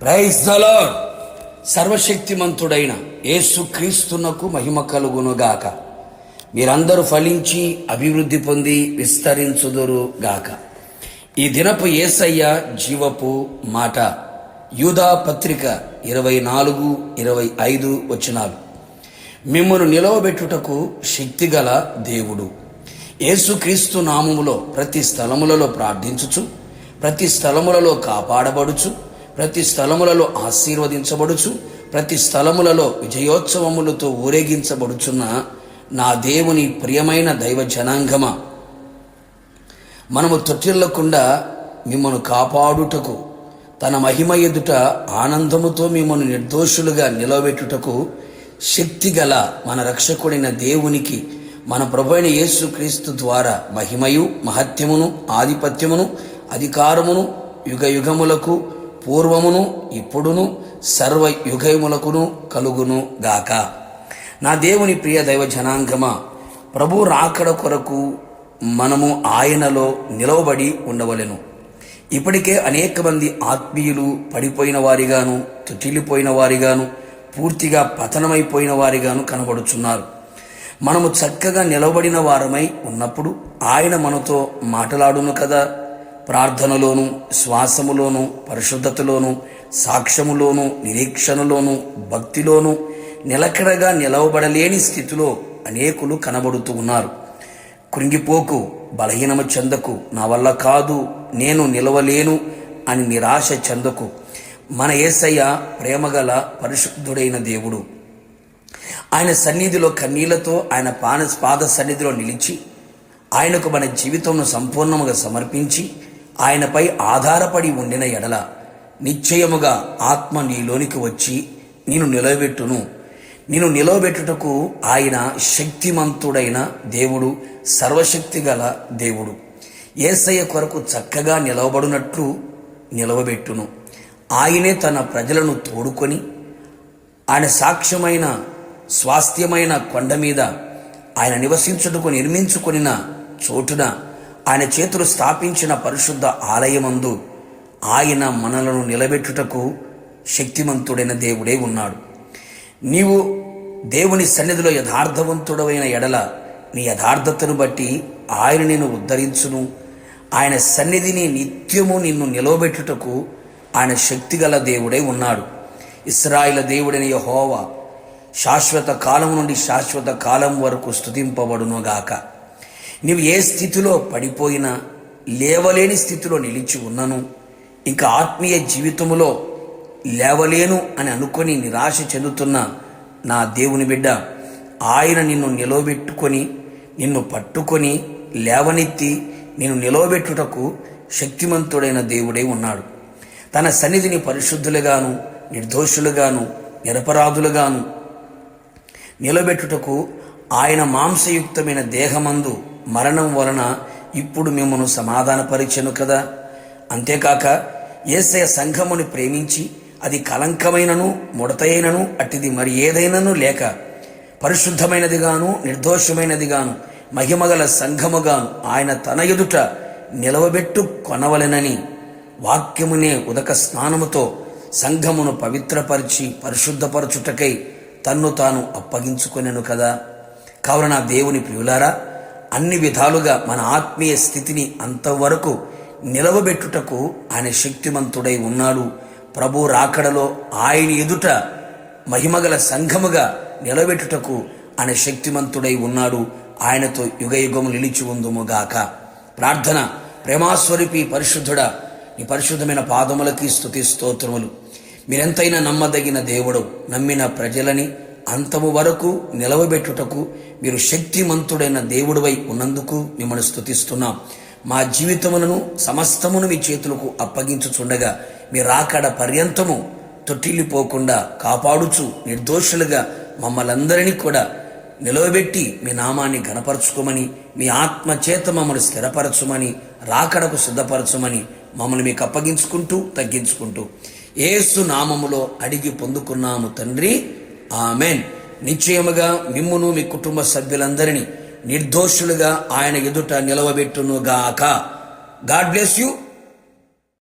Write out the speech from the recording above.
Praise the lord. సర్వశక్తిమంతుడైన యేసుక్రీస్తునకు మహిమ కలుగునుగాక. మీరందరూ ఫలించి అభివృద్ధి పొంది విస్తరించుదురు గాక. ఈ దినపు యేసయ్య జీవపు మాట. యూదా పత్రిక 24-25 వచనాలు. మిమ్మును నిలవబెట్టుటకు శక్తిగల దేవుడు. యేసుక్రీస్తు నామములో ప్రతి స్థలములలో ప్రార్థించుచు, ప్రతి స్థలములలో కాపాడబడుచు, ప్రతి స్థలములలో ఆశీర్వదించబడుచు, ప్రతి స్థలములలో విజయోత్సవములతో ఊరేగించబడుచున్న నా దేవుని ప్రియమైన దైవ జనాంగమా, మనము తొట్టిల్లకుండా మిమ్మను కాపాడుటకు, తన మహిమ ఎదుట ఆనందముతో మిమ్మల్ని నిర్దోషులుగా నిలవబెట్టుటకు శక్తిగల మన రక్షకుడైన దేవునికి మన ప్రభువైన యేసుక్రీస్తు ద్వారా మహిమయు, మహత్యమును, ఆధిపత్యమును, అధికారమును యుగ యుగములకు, పూర్వమును, ఇప్పుడును, సర్వ యుగములకును కలుగును గాక. నా దేవుని ప్రియ దైవ జనాంగమా, ప్రభు రాకడ కొరకు మనము ఆయనలో నిలవబడి ఉండవలెను. ఇప్పటికే అనేక మంది ఆత్మీయులు పడిపోయిన వారిగాను, తుటిల్లిపోయిన వారిగాను, పూర్తిగా పతనమైపోయిన వారిగాను కనబడుచున్నారు. మనము చక్కగా నిలబడిన వారమై ఉన్నప్పుడు ఆయన మనతో మాట్లాడును కదా. ప్రార్థనలోను, శ్వాసములోను, పరిశుద్ధతలోను, సాక్ష్యములోను, నిరీక్షణలోను, భక్తిలోను నిలకడగా నిలవబడలేని స్థితిలో అనేకులు కనబడుతూ ఉన్నారు. కృంగిపోకు, బలహీనము చెందకు, నా వల్ల కాదు, నేను నిలవలేను అని నిరాశ చెందకు. మన యేసయ్య ప్రేమగల పరిశుద్ధుడైన దేవుడు. ఆయన సన్నిధిలో కన్నీళ్లతో, ఆయన పాద సన్నిధిలో నిలిచి, ఆయనకు మన జీవితంను సంపూర్ణముగా సమర్పించి ఆయనపై ఆధారపడి ఉండిన ఎడల నిశ్చయముగా ఆత్మ నీలోనికి వచ్చి నిన్ను నిలవబెట్టును. నిన్ను నిలవబెట్టుటకు ఆయన శక్తిమంతుడైన దేవుడు, సర్వశక్తి గల దేవుడు. యేసయ్య కొరకు చక్కగా నిలవబడినట్లు నిలవబెట్టును. ఆయనే తన ప్రజలను తోడుకొని ఆయన సాక్ష్యమైన స్వాస్థ్యమైన కొండ మీద ఆయన నివసించుటకు నిర్మించుకొనిన చోటున ఆయన చేతులు స్థాపించిన పరిశుద్ధ ఆలయమందు ఆయన మనలను నిలబెట్టుటకు శక్తిమంతుడైన దేవుడే ఉన్నాడు. నీవు దేవుని సన్నిధిలో యథార్థవంతుడమైన ఎడల నీ యథార్థతను బట్టి ఆయన నిన్ను ఉద్ధరించును. ఆయన సన్నిధిని నిత్యము నిన్ను నిలవబెట్టుటకు ఆయన శక్తిగల దేవుడే ఉన్నాడు. ఇశ్రాయేలు దేవుడైన యెహోవా శాశ్వత కాలం నుండి శాశ్వత కాలం వరకు స్తుతింపబడునుగాక. నీవు ఏ స్థితిలో పడిపోయినా, లేవలేని స్థితిలో నిలిచి ఉన్నను, ఇంకా ఆత్మీయ జీవితములో లేవలేను అని అనుకొని నిరాశ చెందుతున్న నా దేవుని బిడ్డ, ఆయన నిన్ను నిలవబెట్టుకొని, నిన్ను పట్టుకొని లేవనెత్తి నిన్ను నిలవబెట్టుటకు శక్తిమంతుడైన దేవుడే ఉన్నాడు. తన సన్నిధిని పరిశుద్ధులుగాను, నిర్దోషులుగాను, నిరపరాధులుగాను నిలబెట్టుటకు ఆయన మాంసయుక్తమైన దేహమందు మరణం వలన ఇప్పుడు మిమ్మను సమాధానపరిచెను కదా. అంతేకాక యేసయ్య సంఘముని ప్రేమించి అది కలంకమైనను, ముడతైనను, అట్టిది మరి ఏదైనాను లేక పరిశుద్ధమైనదిగాను, నిర్దోషమైనదిగాను, మహిమగల సంఘముగాను ఆయన తన ఎదుట నిలవబెట్టు కొనవలెనని వాక్యమునే ఉదక స్నానముతో సంఘమును పవిత్రపరిచి పరిశుద్ధపరచుటకై తన్ను తాను అప్పగించుకొనెను కదా. కావున నా దేవుని ప్రియులారా, అన్ని విధాలుగా మన ఆత్మీయ స్థితిని అంతవరకు నిలవబెట్టుటకు ఆయన శక్తిమంతుడై ఉన్నాడు. ప్రభు రాకడలో ఆయన ఎదుట మహిమగల సంఘముగా నిలబెట్టుటకు ఆయన శక్తిమంతుడై ఉన్నాడు. ఆయనతో యుగయుగము నిలిచి ఉందుముగాక. ప్రార్థన. ప్రేమాస్వరూపి పరిశుద్ధుడా, నీ పరిశుద్ధమైన పాదములకి స్తుతి స్తోత్రములు. మీరెంతైనా నమ్మదగిన దేవుడు. నమ్మిన ప్రజలని అంతము వరకు నిలవబెట్టుటకు మీరు శక్తిమంతుడైన దేవుడివై ఉన్నందుకు మిమ్మల్ని స్తుతిస్తున్నాం. మా జీవితములను సమస్తమును మీ చేతులకు అప్పగించుచుండగా మీ రాకడ పర్యంతము తొట్టిల్లిపోకుండా కాపాడుచు నిర్దోషులుగా మమ్మల్ందరినీ కూడా నిలవబెట్టి మీ నామాన్ని ఘనపరచుకోమని, మీ ఆత్మ చేత మమ్మల్ని స్థిరపరచుమని, రాకడకు సిద్ధపరచుమని మమ్మల్ని మీకు అప్పగించుకుంటూ తగ్గించుకుంటూ యేసు నామములో అడిగి పొందుకున్నాము తండ్రి, ఆమెన్. నిశ్చయముగా మిమ్మును మీ కుటుంబ సభ్యులందరినీ నిర్దోషులుగా ఆయన ఎదుట నిలవబెట్టునుగాక. God bless you.